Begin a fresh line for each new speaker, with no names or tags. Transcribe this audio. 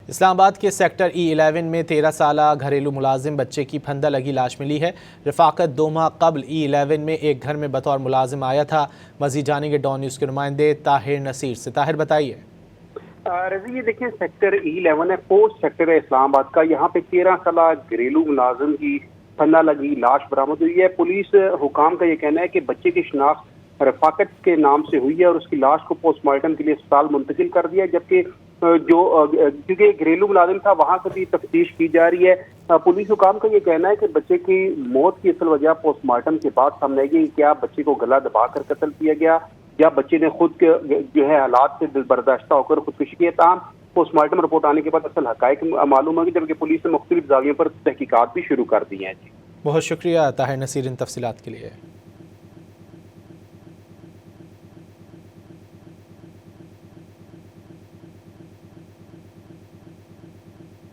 اسلام آباد کے sector E11 میں 13 سالہ گھریلو ملازم بچے کی پھندہ لگی لاش ملی ہے۔ رفاقت 2 ماہ قبل E11 میں ایک گھر میں بطور ملازم آیا تھا۔ مزید جانیں گے ڈان نیوز کے نمائندے طاہر نصیر سے۔ طاہر بتائیے۔
رضی یہ دیکھیں سیکٹر E11 ہے، پوسٹ سیکٹر ہے اسلام آباد کا۔ یہاں پہ 13 سالہ گھریلو ملازم کی پھندہ لگی لاش برآمد ہوئی ہے۔ پولیس حکام کا یہ کہنا ہے کہ بچے کی شناخت رفاقت کے نام سے ہوئی ہے اور اس کی لاش کو پوسٹ مارٹم کے لیے اسپتال منتقل کر دیا، جبکہ کیونکہ گھریلو ملازم تھا وہاں سے بھی تفتیش کی جا رہی ہے۔ پولیس حکام کا یہ کہنا ہے کہ بچے کی موت کی اصل وجہ پوسٹ مارٹم کے بعد سامنے آئی کہ کیا بچے کو گلا دبا کر قتل کیا گیا یا بچے نے خود جو ہے حالات سے دل برداشتہ ہو کر خودکشی کی ہے۔ تاہم پوسٹ مارٹم رپورٹ آنے کے بعد اصل حقائق معلوم ہوگی، جبکہ پولیس نے مختلف زاویوں پر تحقیقات بھی شروع کر دی ہیں۔
بہت شکریہ طاہر نصیر ان تفصیلات کے لیے۔